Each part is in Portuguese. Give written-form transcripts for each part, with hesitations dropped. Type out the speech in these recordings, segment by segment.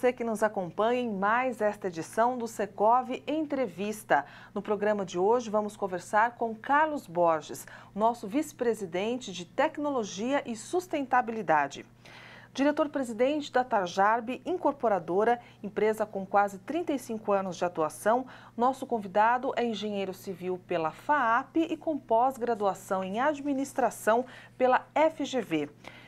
você que nos acompanha em mais esta edição do Secov Entrevista. No programa de hoje vamos conversar com Carlos Borges, nosso vice-presidente de Tecnologia e Sustentabilidade. Diretor-presidente da Tarjarb Incorporadora, empresa com quase 35 anos de atuação, nosso convidado é engenheiro civil pela FAAP e com pós-graduação em administração pela FGV.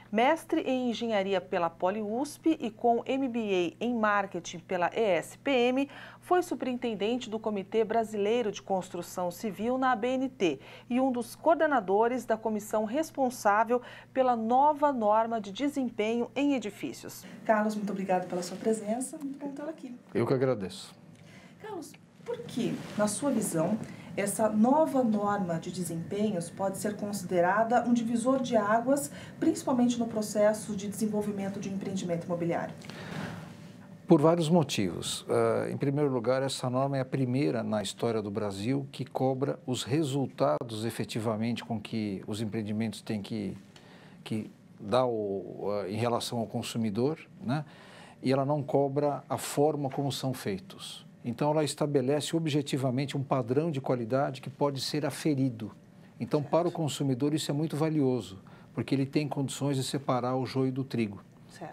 Mestre em engenharia pela Poli-USP e com MBA em marketing pela ESPM, foi superintendente do Comitê Brasileiro de Construção Civil na ABNT e um dos coordenadores da comissão responsável pela nova norma de desempenho em edifícios. Carlos, muito obrigado pela sua presença. Muito bom tê-lo aqui. Eu que agradeço. Carlos, por que, na sua visão, essa nova norma de desempenhos pode ser considerada um divisor de águas, principalmente no processo de desenvolvimento de um empreendimento imobiliário? Por vários motivos. Em primeiro lugar, essa norma é a primeira na história do Brasil que cobra os resultados efetivamente com que os empreendimentos têm que dar em relação ao consumidor, né? E ela não cobra a forma como são feitos. Então, ela estabelece objetivamente um padrão de qualidade que pode ser aferido. Então, para o consumidor, isso é muito valioso, porque ele tem condições de separar o joio do trigo.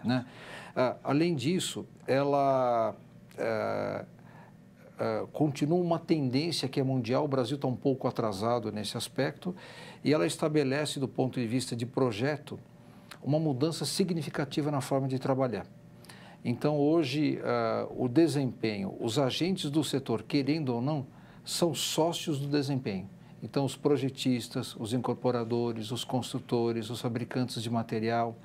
Né? Além disso, ela continua uma tendência que é mundial, o Brasil está um pouco atrasado nesse aspecto, e ela estabelece, do ponto de vista de projeto, uma mudança significativa na forma de trabalhar. Então, hoje, o desempenho, os agentes do setor, querendo ou não, são sócios do desempenho. Então, os projetistas, os incorporadores, os construtores, os fabricantes de material,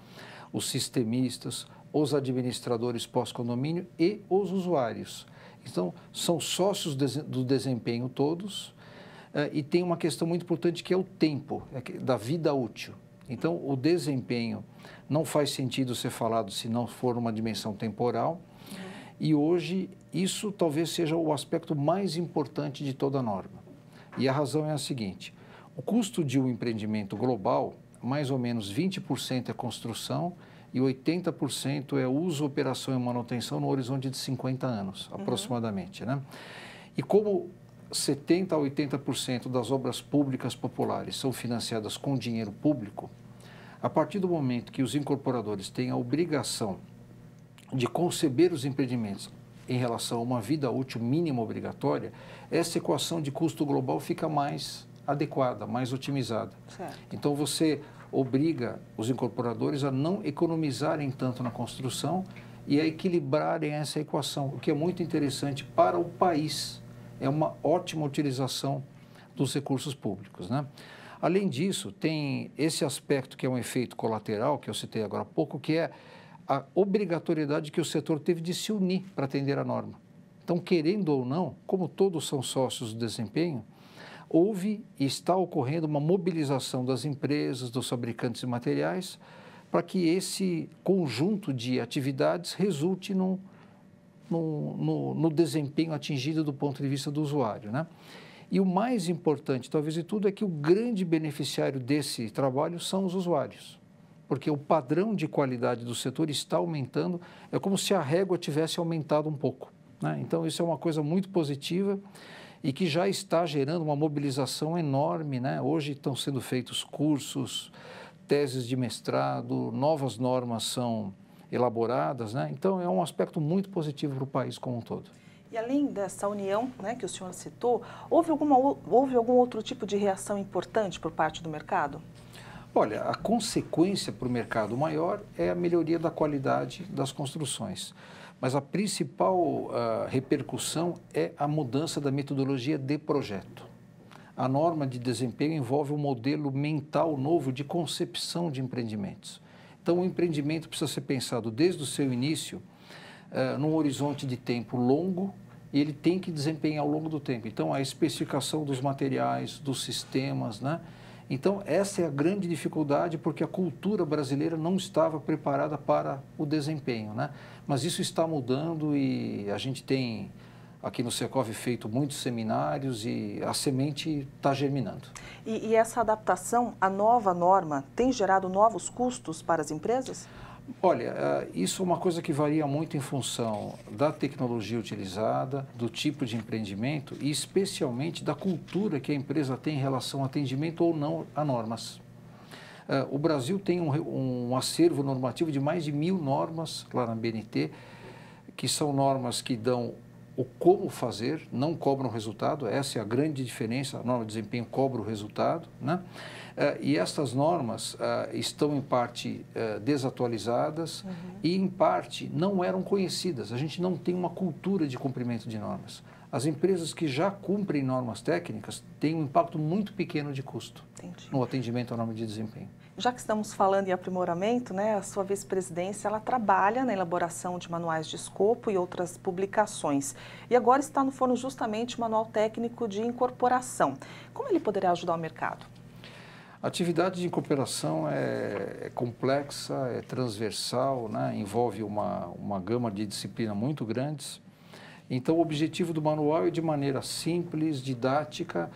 os sistemistas, os administradores pós-condomínio e os usuários. Então, são sócios do desempenho todos e tem uma questão muito importante que é o tempo, da vida útil. Então, o desempenho não faz sentido ser falado se não for uma dimensão temporal. E hoje, isso talvez seja o aspecto mais importante de toda a norma. E a razão é a seguinte: o custo de um empreendimento global, mais ou menos 20% é construção e 80% é uso, operação e manutenção no horizonte de 50 anos, aproximadamente, né? E como 70% a 80% das obras públicas populares são financiadas com dinheiro público, a partir do momento que os incorporadores têm a obrigação de conceber os empreendimentos em relação a uma vida útil mínima obrigatória, essa equação de custo global fica mais adequada, mais otimizada. Certo. Então, você obriga os incorporadores a não economizarem tanto na construção e a equilibrarem essa equação, o que é muito interessante para o país. É uma ótima utilização dos recursos públicos, né? Além disso, tem esse aspecto que é um efeito colateral, que eu citei agora há pouco, que é a obrigatoriedade que o setor teve de se unir para atender a norma. Então, querendo ou não, como todos são sócios do desempenho, houve e está ocorrendo uma mobilização das empresas, dos fabricantes de materiais, para que esse conjunto de atividades resulte no desempenho atingido do ponto de vista do usuário, né? E o mais importante, talvez de tudo, é que o grande beneficiário desse trabalho são os usuários, porque o padrão de qualidade do setor está aumentando, é como se a régua tivesse aumentado um pouco, né? Então, isso é uma coisa muito positiva e que já está gerando uma mobilização enorme, né? Hoje estão sendo feitos cursos, teses de mestrado, novas normas são elaboradas, né? Então, é um aspecto muito positivo para o país como um todo. E além dessa união, né, que o senhor citou, houve algum outro tipo de reação importante por parte do mercado? Olha, a consequência para o mercado maior é a melhoria da qualidade das construções. Mas a principal repercussão é a mudança da metodologia de projeto. A norma de desempenho envolve um modelo mental novo de concepção de empreendimentos. Então, o empreendimento precisa ser pensado desde o seu início, num horizonte de tempo longo, e ele tem que desempenhar ao longo do tempo. Então, a especificação dos materiais, dos sistemas, né? Então, essa é a grande dificuldade, porque a cultura brasileira não estava preparada para o desempenho, né? Mas isso está mudando e a gente tem, aqui no Secov, feito muitos seminários e a semente está germinando. E essa adaptação à nova norma tem gerado novos custos para as empresas? Olha, isso é uma coisa que varia muito em função da tecnologia utilizada, do tipo de empreendimento e especialmente da cultura que a empresa tem em relação ao atendimento ou não a normas. O Brasil tem um acervo normativo de mais de 1000 normas lá na BNT, que são normas que dão o como fazer, não cobram o resultado. Essa é a grande diferença. A norma de desempenho cobra o resultado, né? E estas normas estão em parte desatualizadas e em parte não eram conhecidas. A gente não tem uma cultura de cumprimento de normas. As empresas que já cumprem normas técnicas têm um impacto muito pequeno de custo no atendimento à norma de desempenho. Já que estamos falando em aprimoramento, né, a sua vice-presidência ela trabalha na elaboração de manuais de escopo e outras publicações. E agora está no forno justamente o Manual Técnico de Incorporação. Como ele poderá ajudar o mercado? A atividade de incorporação é complexa, é transversal, né, envolve uma gama de disciplinas muito grandes. Então, o objetivo do manual é, de maneira simples, didática,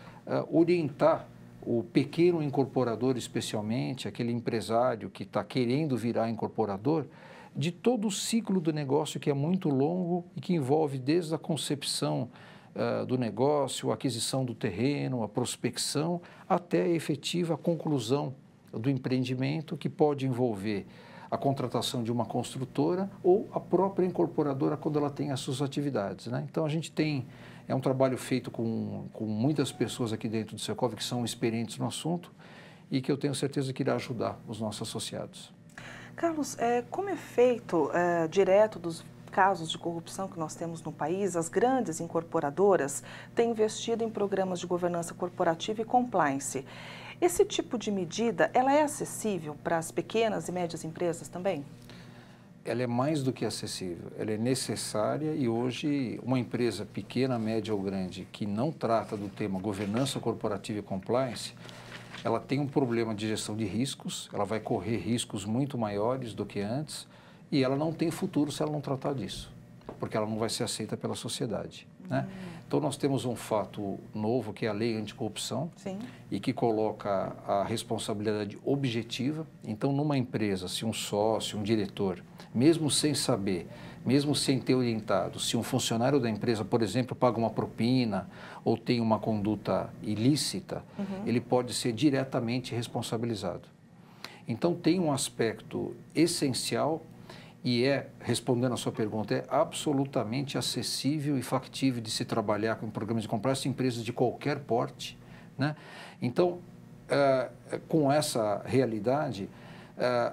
orientar o pequeno incorporador, especialmente, aquele empresário que está querendo virar incorporador, de todo o ciclo do negócio que é muito longo e que envolve desde a concepção do negócio, a aquisição do terreno, a prospecção, até a efetiva conclusão do empreendimento, que pode envolver a contratação de uma construtora ou a própria incorporadora quando ela tem as suas atividades, né? Então, a gente tem... É um trabalho feito com muitas pessoas aqui dentro do Secov que são experientes no assunto e que eu tenho certeza que irá ajudar os nossos associados. Carlos, como é feito direto dos casos de corrupção que nós temos no país, as grandes incorporadoras têm investido em programas de governança corporativa e compliance. Esse tipo de medida, ela é acessível para as pequenas e médias empresas também? Ela é mais do que acessível, ela é necessária e hoje uma empresa pequena, média ou grande que não trata do tema governança corporativa e compliance, ela tem um problema de gestão de riscos, ela vai correr riscos muito maiores do que antes e ela não tem futuro se ela não tratar disso, porque ela não vai ser aceita pela sociedade, né? Então, nós temos um fato novo, que é a Lei Anticorrupção, e que coloca a responsabilidade objetiva. Então, numa empresa, se um sócio, um diretor, mesmo sem saber, mesmo sem ter orientado, se um funcionário da empresa, por exemplo, paga uma propina ou tem uma conduta ilícita, ele pode ser diretamente responsabilizado. Então, tem um aspecto essencial e respondendo a sua pergunta, é absolutamente acessível e factível de se trabalhar com programas de compliance em empresas de qualquer porte, né? Então, com essa realidade,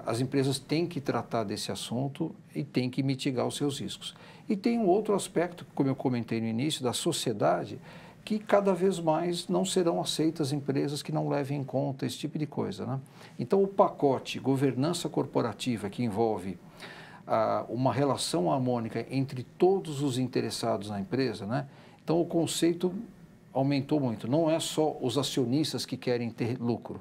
as empresas têm que tratar desse assunto e têm que mitigar os seus riscos. E tem um outro aspecto, como eu comentei no início, da sociedade, que cada vez mais não serão aceitas empresas que não levem em conta esse tipo de coisa, né? Então, o pacote governança corporativa, que envolve uma relação harmônica entre todos os interessados na empresa, né? Então, o conceito aumentou muito. Não é só os acionistas que querem ter lucro.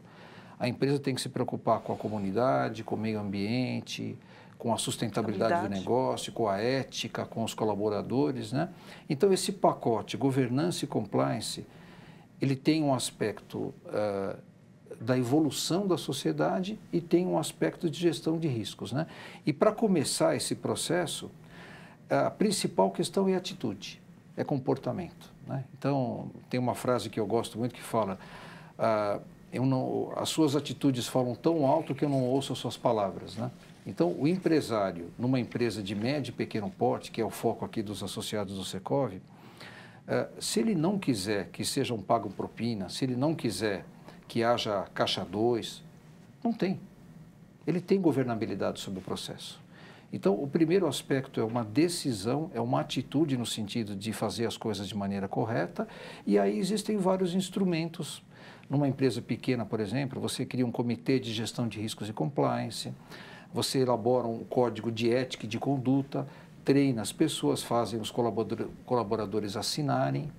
A empresa tem que se preocupar com a comunidade, com o meio ambiente, com a sustentabilidade do negócio, com a ética, com os colaboradores, né? Então, esse pacote governança e compliance, ele tem um aspecto da evolução da sociedade e tem um aspecto de gestão de riscos, né? E para começar esse processo, a principal questão é atitude, é comportamento, né? Então, tem uma frase que eu gosto muito que fala, as suas atitudes falam tão alto que eu não ouço as suas palavras, né? Então, o empresário, numa empresa de médio e pequeno porte, que é o foco aqui dos associados do Secov, se ele não quiser que sejam pago propina, se ele não quiser que haja caixa 2, não tem. Ele tem governabilidade sobre o processo. Então, o primeiro aspecto é uma decisão, é uma atitude no sentido de fazer as coisas de maneira correta, e aí existem vários instrumentos. Numa empresa pequena, por exemplo, você cria um comitê de gestão de riscos e compliance, você elabora um código de ética e de conduta, treina as pessoas, fazem os colaboradores assinarem.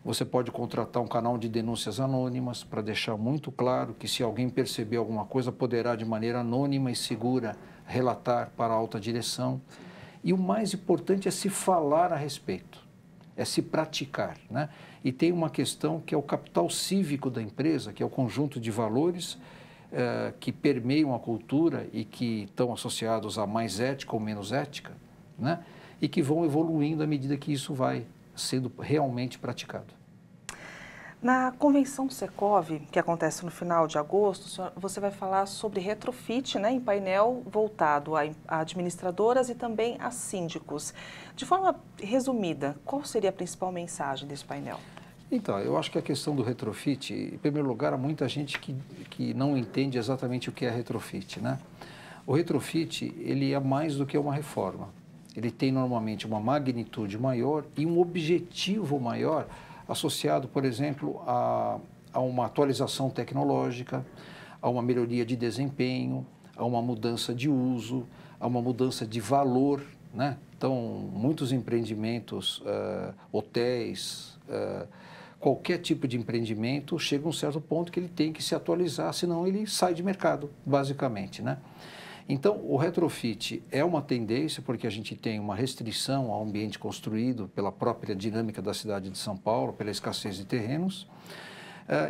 Você pode contratar um canal de denúncias anônimas para deixar muito claro que se alguém perceber alguma coisa, poderá de maneira anônima e segura relatar para a alta direção. E o mais importante é se falar a respeito, é se praticar, né? E tem uma questão que é o capital cívico da empresa, que é o conjunto de valores que permeiam a cultura e que estão associados a mais ética ou menos ética, né? E que vão evoluindo à medida que isso vai sendo realmente praticado. Na convenção Secov, que acontece no final de agosto, você vai falar sobre retrofit, né, em painel voltado a administradoras e também a síndicos. De forma resumida, qual seria a principal mensagem desse painel? Então, eu acho que a questão do retrofit, em primeiro lugar, há muita gente que não entende exatamente o que é retrofit, né? O retrofit, ele é mais do que uma reforma. Ele tem normalmente uma magnitude maior e um objetivo maior associado, por exemplo, a uma atualização tecnológica, a uma melhoria de desempenho, a uma mudança de uso, a uma mudança de valor, né? Então, muitos empreendimentos, hotéis, qualquer tipo de empreendimento chega a um certo ponto que ele tem que se atualizar, senão ele sai de mercado, basicamente, né? Então, o retrofit é uma tendência porque a gente tem uma restrição ao ambiente construído pela própria dinâmica da cidade de São Paulo, pela escassez de terrenos,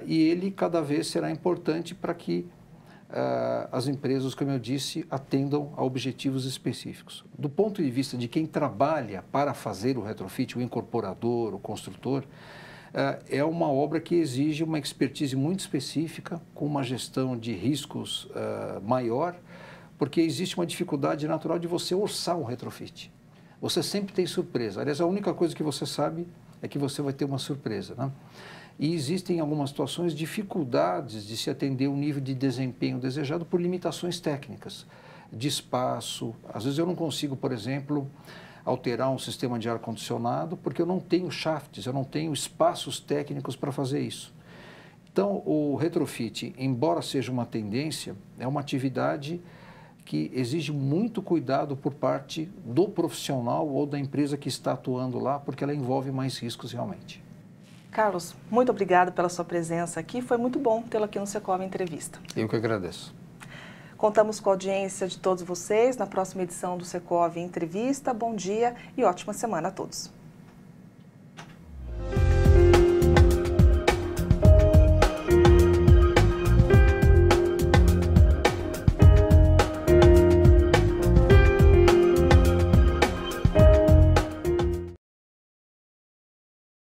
e ele cada vez será importante para que as empresas, como eu disse, atendam a objetivos específicos. Do ponto de vista de quem trabalha para fazer o retrofit, o incorporador, o construtor, é uma obra que exige uma expertise muito específica, com uma gestão de riscos maior, porque existe uma dificuldade natural de você orçar um retrofit. Você sempre tem surpresa. Aliás, a única coisa que você sabe é que você vai ter uma surpresa, né? E existem, em algumas situações, dificuldades de se atender o nível de desempenho desejado por limitações técnicas, de espaço. Às vezes eu não consigo, por exemplo, alterar um sistema de ar-condicionado porque eu não tenho shafts, eu não tenho espaços técnicos para fazer isso. Então, o retrofit, embora seja uma tendência, é uma atividade que exige muito cuidado por parte do profissional ou da empresa que está atuando lá, porque ela envolve mais riscos realmente. Carlos, muito obrigado pela sua presença aqui. Foi muito bom tê-lo aqui no Secov Entrevista. Eu que agradeço. Contamos com a audiência de todos vocês na próxima edição do Secov Entrevista. Bom dia e ótima semana a todos.